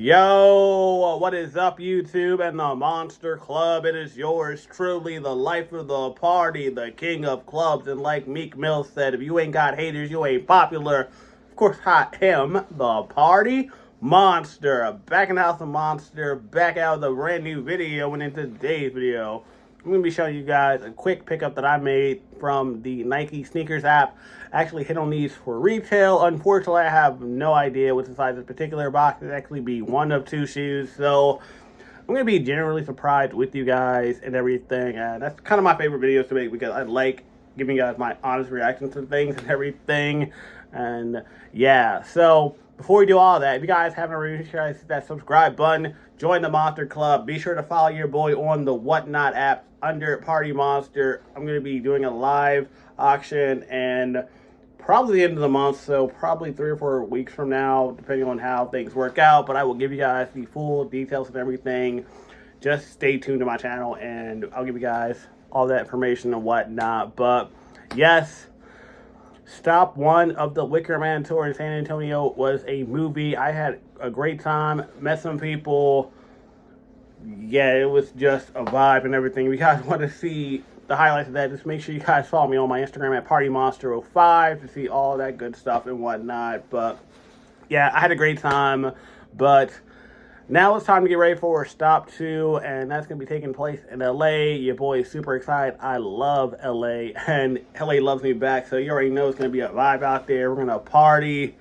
Yo, what is up, YouTube and the Monster Club? It is yours truly, the life of the party, the king of clubs. And like Meek Mill said, if you ain't got haters, you ain't popular. Of course, I am the party monster. Back in the house of Monster, back out with a brand new video. And in today's video, I'm going to be showing you guys a quick pickup that I made from the Nike Snkrs app. I actually hit on these for retail. Unfortunately, I have no idea what's inside this particular box. It'd actually be one of two shoes. So I'm going to be generally surprised with you guys and everything. And that's kind of my favorite videos to make because I like giving you guys my honest reactions to things and everything. And yeah, so before we do all that, if you guys haven't already, make sure you hit that subscribe button. Join the Monster Club. Be sure to follow your boy on the Whatnot app under Party Monster. I'm going to be doing a live auction and probably the end of the month, so probably 3 or 4 weeks from now, depending on how things work out. But I will give you guys the full details and everything. Just stay tuned to my channel, and I'll give you guys all that information and whatnot. But yes, Stop 1 of the Wicker Man tour in San Antonio was a movie. I had a great time, met some people. Yeah, it was just a vibe and everything. If you guys want to see the highlights of that, just make sure you guys follow me on my Instagram at PartyMonster05 to see all that good stuff and whatnot. But yeah, I had a great time. But now it's time to get ready for Stop 2, and that's going to be taking place in LA. Your boy is super excited. I love LA, and LA loves me back, so you already know it's going to be a vibe out there. We're going to party,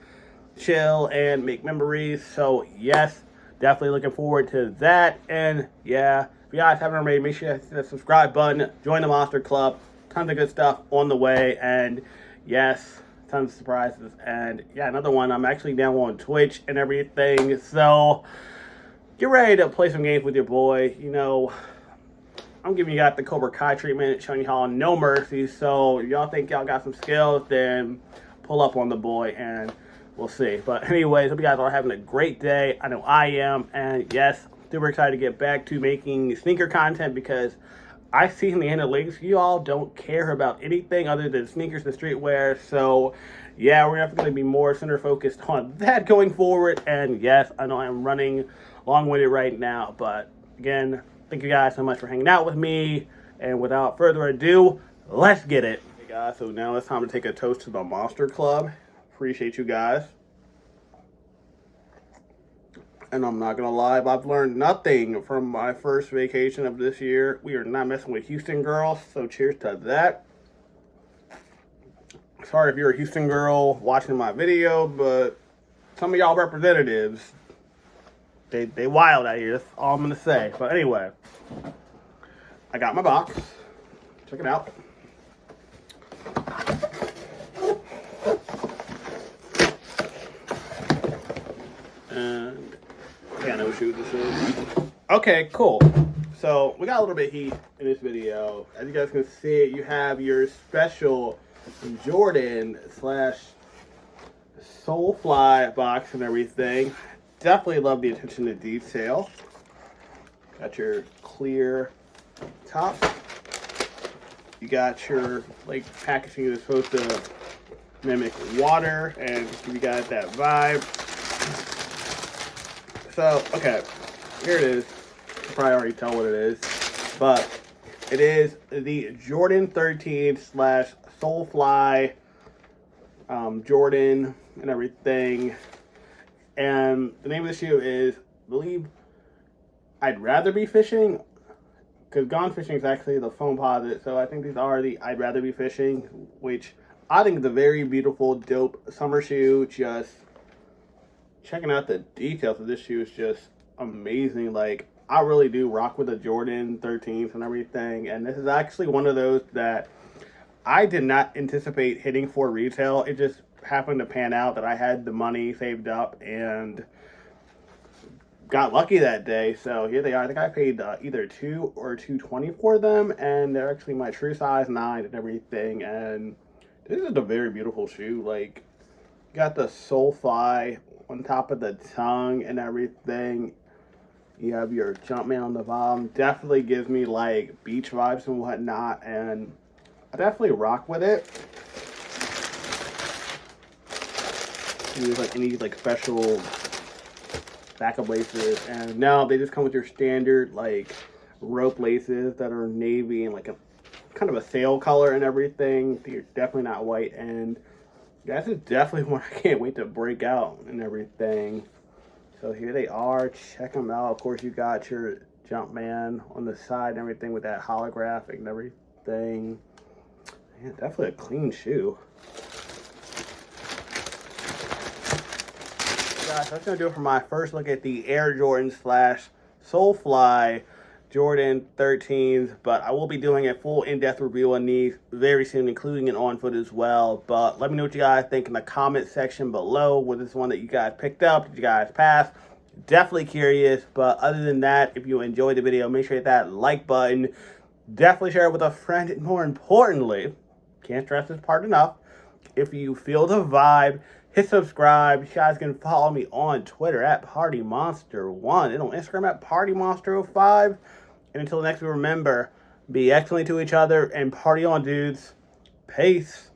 chill, and make memories. So yes, definitely looking forward to that. And yeah, if you guys haven't already, make sure you hit the subscribe button, join the Monster Club. Tons of good stuff on the way, and yes, tons of surprises. And yeah, another one, I'm actually now on Twitch and everything, so get ready to play some games with your boy. You know, I'm giving you guys the Cobra Kai treatment, showing y'all no mercy. So if y'all think y'all got some skills, then pull up on the boy and we'll see. But anyways, hope you guys are having a great day. I know I am. And yes, super excited to get back to making sneaker content because I see in the analytics, you all don't care about anything other than sneakers and streetwear. So yeah, we're definitely going to be more center focused on that going forward. And yes, I know I'm running long-winded right now, but again, thank you guys so much for hanging out with me, and without further ado, let's get it. Hey guys, so now it's time to take a toast to the Monster Club. Appreciate you guys. And I'm not gonna lie, I've learned nothing from my first vacation of this year. We are not messing with Houston girls, so cheers to that. Sorry if you're a Houston girl watching my video, but some of y'all representatives, They wild out here, that's all I'm going to say. But anyway, I got my box. Check it out. And yeah, I know what shoe this is. Okay, cool. So we got a little bit of heat in this video. As you guys can see, you have your special Jordan / Soulfly box and everything. Definitely love the attention to detail. Got your clear top. You got your like packaging that's supposed to mimic water and give you guys that vibe. So, okay, here it is. You can probably already tell what it is, but it is the Jordan 13 / Soulfly Jordan and everything. And the name of the shoe is, I believe, I'd Rather Be Fishing, because Gone Fishing is actually the foam posit. So I think these are the I'd Rather Be Fishing, which I think is a very beautiful, dope summer shoe. Just checking out the details of this shoe is just amazing. Like, I really do rock with the Jordan 13s and everything. And this is actually one of those that I did not anticipate hitting for retail. It just happened to pan out that I had the money saved up and got lucky that day. So here they are. I think I paid either $2 or $2.20 for them, and they're actually my true size 9 and everything. And this is a very beautiful shoe. Like, you got the Soulfly on top of the tongue and everything. You have your Jumpman on the bottom. Definitely gives me like beach vibes and whatnot, and I definitely rock with it. There's like any like special backup laces. And now they just come with your standard like rope laces that are navy and like a kind of a sail color and everything. They're definitely not white, and this is definitely one I can't wait to break out and everything. So here they are. Check them out. Of course, you got your Jumpman on the side and everything with that holographic and everything. Yeah, definitely a clean shoe. Guys, that's going to do it for my first look at the Air Jordan / Soulfly Jordan 13s, but I will be doing a full in-depth review on these very soon, including an on-foot as well. But let me know what you guys think in the comment section below. Was this one that you guys picked up? Did you guys pass? Definitely curious. But other than that, if you enjoyed the video, make sure you hit that like button. Definitely share it with a friend. And more importantly, can't stress this part enough, if you feel the vibe, hit subscribe. You guys can follow me on Twitter at PartyMonster1 and on Instagram at PartyMonster05. And until next, remember, be excellent to each other and party on, dudes. Peace.